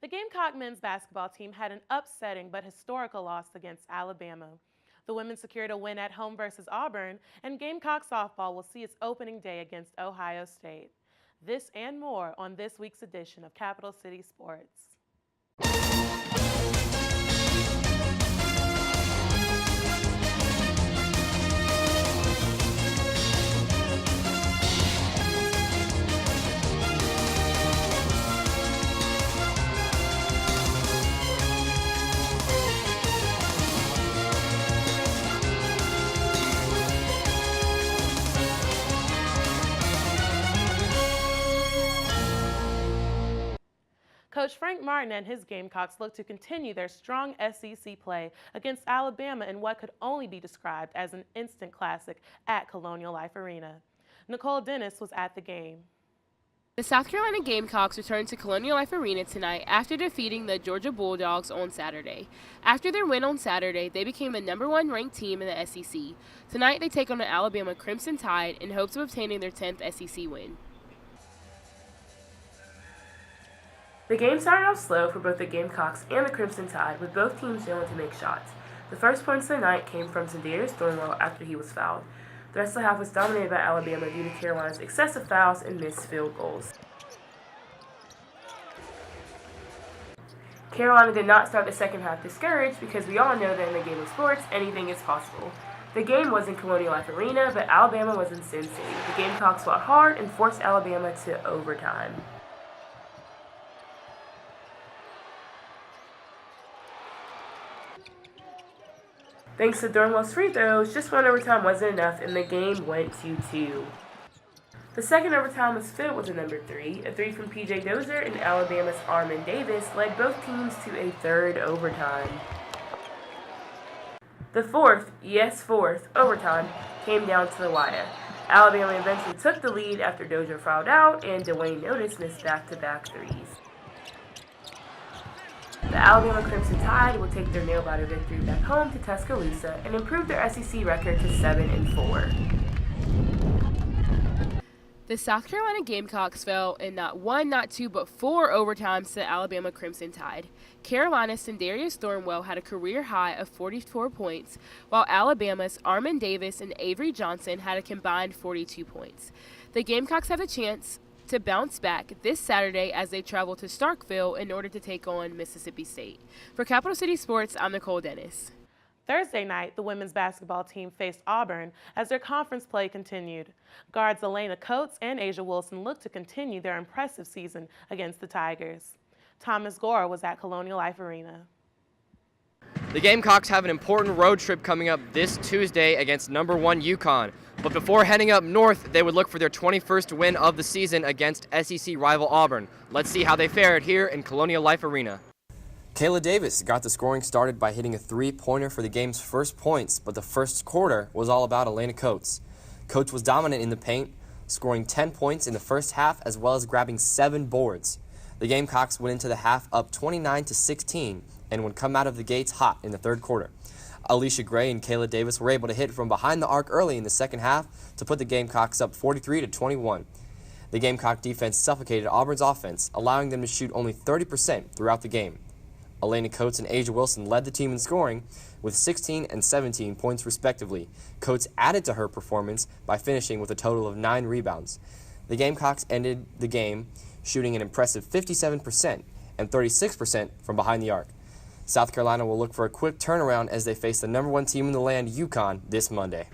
The Gamecock men's basketball team had an upsetting but historical loss against Alabama. The women secured a win at home versus Auburn, and Gamecock softball will see its opening day against Ohio State. This and more on this week's edition of Capital City Sports. Coach Frank Martin and his Gamecocks look to continue their strong SEC play against Alabama in what could only be described as an instant classic at Colonial Life Arena. Nicole Dennis was at the game. The South Carolina Gamecocks returned to Colonial Life Arena tonight after defeating the Georgia Bulldogs on Saturday. After their win on Saturday, they became the #1 ranked team in the SEC. Tonight, they take on the Alabama Crimson Tide in hopes of obtaining their 10th SEC win. The game started off slow for both the Gamecocks and the Crimson Tide, with both teams failing to make shots. The first points of the night came from Darius Thornwell after he was fouled. The rest of the half was dominated by Alabama due to Carolina's excessive fouls and missed field goals. Carolina did not start the second half discouraged because we all know that in the game of sports, anything is possible. The game was in Colonial Life Arena, but Alabama was in Sin City. The Gamecocks fought hard and forced Alabama to overtime. Thanks to Thornwell's free throws, just one overtime wasn't enough and the game went 2-2. The second overtime was filled with a number 3. A 3 from P.J. Dozier and Alabama's Armin Davis led both teams to a third overtime. The fourth overtime came down to the wire. Alabama eventually took the lead after Dozier fouled out and Dwayne Notice missed back-to-back threes. The Alabama Crimson Tide will take their nail-biter victory back home to Tuscaloosa and improve their SEC record to 7-4. The South Carolina Gamecocks fell in not 1, not 2, but 4 overtimes to the Alabama Crimson Tide. Carolina's Darius Thornwell had a career high of 44 points, while Alabama's Armin Davis and Avery Johnson had a combined 42 points. The Gamecocks have a chance to bounce back this Saturday as they travel to Starkville in order to take on Mississippi State. For Capital City Sports, I'm Nicole Dennis. Thursday night, the women's basketball team faced Auburn as their conference play continued. Guards Elena Coates and Asia Wilson looked to continue their impressive season against the Tigers. Thomas Gore was at Colonial Life Arena. The Gamecocks have an important road trip coming up this Tuesday against #1 UConn. But before heading up north, they would look for their 21st win of the season against SEC rival Auburn. Let's see how they fared here in Colonial Life Arena. Kayla Davis got the scoring started by hitting a three-pointer for the game's first points, but the first quarter was all about Elena Coates. Coates was dominant in the paint, scoring 10 points in the first half as well as grabbing 7 boards. The Gamecocks went into the half up 29-16 and would come out of the gates hot in the third quarter. Alicia Gray and Kayla Davis were able to hit from behind the arc early in the second half to put the Gamecocks up 43-21. The Gamecock defense suffocated Auburn's offense, allowing them to shoot only 30% throughout the game. Elena Coates and Asia Wilson led the team in scoring with 16 and 17 points respectively. Coates added to her performance by finishing with a total of 9 rebounds. The Gamecocks ended the game shooting an impressive 57% and 36% from behind the arc. South Carolina will look for a quick turnaround as they face the #1 team in the land, UConn, this Monday.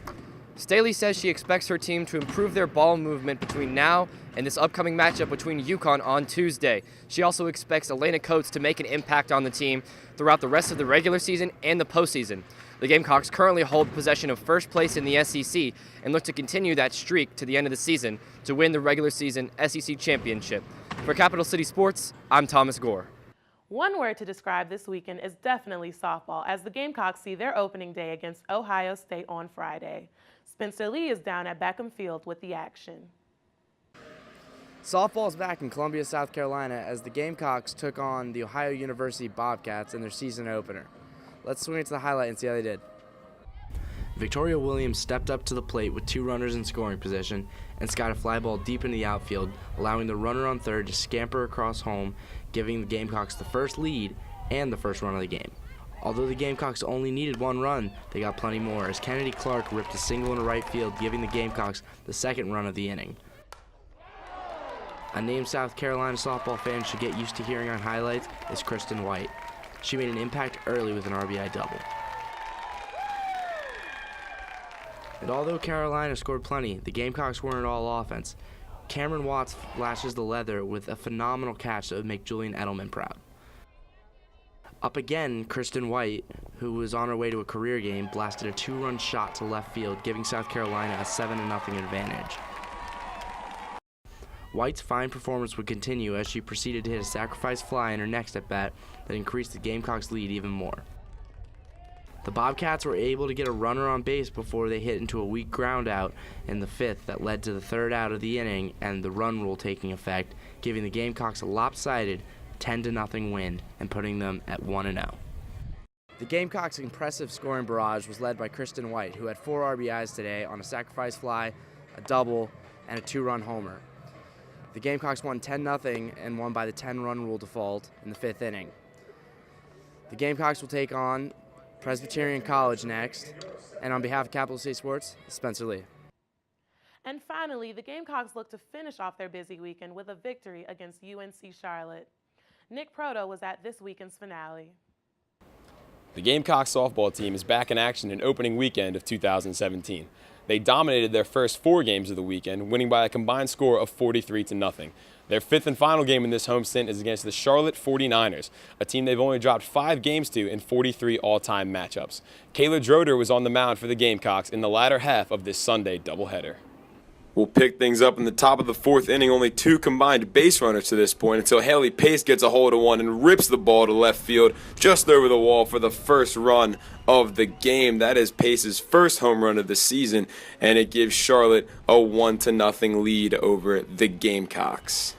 Staley says she expects her team to improve their ball movement between now and this upcoming matchup between UConn on Tuesday. She also expects Elena Coates to make an impact on the team throughout the rest of the regular season and the postseason. The Gamecocks currently hold possession of first place in the SEC and look to continue that streak to the end of the season to win the regular season SEC championship. For Capital City Sports, I'm Thomas Gore. One word to describe this weekend is definitely softball, as the Gamecocks see their opening day against Ohio State on Friday. Spencer Lee is down at Beckham Field with the action. Softball is back in Columbia, South Carolina, as the Gamecocks took on the Ohio University Bobcats in their season opener. Let's swing it to the highlight and see how they did. Victoria Williams stepped up to the plate with 2 runners in scoring position and skied a fly ball deep into the outfield, allowing the runner on third to scamper across home, giving the Gamecocks the first lead and the first run of the game. Although the Gamecocks only needed 1 run, they got plenty more as Kennedy Clark ripped a single into right field, giving the Gamecocks the second run of the inning. A name South Carolina softball fans should get used to hearing on highlights is Kristen White. She made an impact early with an RBI double. And although Carolina scored plenty, the Gamecocks weren't all offense. Cameron Watts lashes the leather with a phenomenal catch that would make Julian Edelman proud. Up again, Kristen White, who was on her way to a career game, blasted a 2-run shot to left field, giving South Carolina a 7-0 advantage. White's fine performance would continue as she proceeded to hit a sacrifice fly in her next at-bat that increased the Gamecocks' lead even more. The Bobcats were able to get a runner on base before they hit into a weak ground out in the 5th that led to the 3rd out of the inning and the run rule taking effect, giving the Gamecocks a lopsided 10-0 win and putting them at 1-0. The Gamecocks' impressive scoring barrage was led by Kristen White, who had 4 RBIs today on a sacrifice fly, a double, and a 2-run homer. The Gamecocks won 10-0 and won by the 10-run rule default in the 5th inning. The Gamecocks will take on Presbyterian College next, and on behalf of Capital City Sports, Spencer Lee. And finally, the Gamecocks look to finish off their busy weekend with a victory against UNC Charlotte. Nick Proto was at this weekend's finale. The Gamecock softball team is back in action in opening weekend of 2017. They dominated their first 4 games of the weekend, winning by a combined score of 43-0. Their 5th and final game in this home stint is against the Charlotte 49ers, a team they've only dropped 5 games to in 43 all-time matchups. Kayla Droder was on the mound for the Gamecocks in the latter half of this Sunday doubleheader. We'll pick things up in the top of the 4th inning. Only 2 combined base runners to this point until Haley Pace gets a hold of one and rips the ball to left field just over the wall for the first run of the game. That is Pace's first home run of the season, and it gives Charlotte a 1-0 lead over the Gamecocks.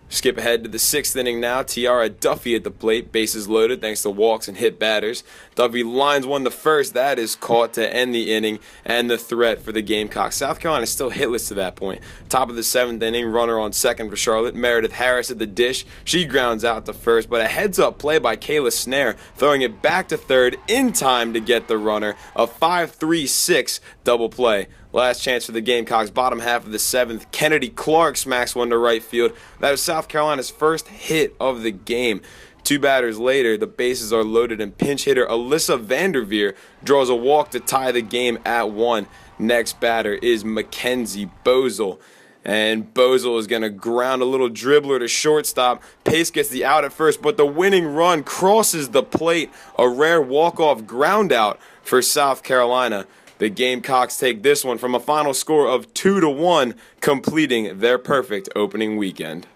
Skip ahead to the 6th inning now. Tiara Duffy at the plate. Bases loaded thanks to walks and hit batters. Duffy lines one to first. That is caught to end the inning and the threat for the Gamecocks. South Carolina is still hitless to that point. Top of the 7th inning, runner on second for Charlotte. Meredith Harris at the dish. She grounds out to first, but a heads-up play by Kayla Snare, throwing it back to third in time to get the runner. A 5-3-6 double play. Last chance for the Gamecocks, bottom half of the 7th. Kennedy Clark smacks one to right field. That is South Carolina's first hit of the game. 2 batters later, the bases are loaded and pinch hitter Alyssa Vanderveer draws a walk to tie the game at 1. Next batter is Mackenzie Bozel. And Bozel is going to ground a little dribbler to shortstop. Pace gets the out at first, but the winning run crosses the plate. A rare walk-off ground out for South Carolina. The Gamecocks take this one from a final score of 2-1, completing their perfect opening weekend.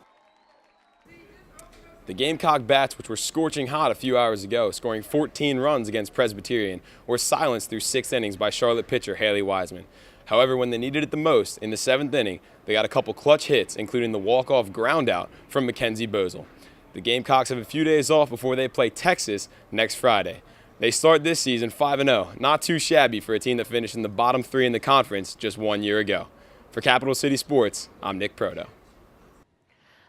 The Gamecock bats, which were scorching hot a few hours ago, scoring 14 runs against Presbyterian, were silenced through 6 innings by Charlotte pitcher Haley Wiseman. However, when they needed it the most, in the 7th inning, they got a couple clutch hits, including the walk-off groundout from Mackenzie Bozel. The Gamecocks have a few days off before they play Texas next Friday. They start this season 5-0, not too shabby for a team that finished in the bottom 3 in the conference just 1 year ago. For Capital City Sports, I'm Nick Proto.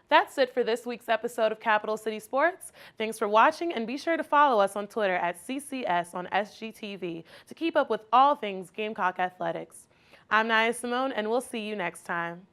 That's it for this week's episode of Capital City Sports. Thanks for watching, and be sure to follow us on Twitter at CCS on SGTV to keep up with all things Gamecock athletics. I'm Nya Simone, and we'll see you next time.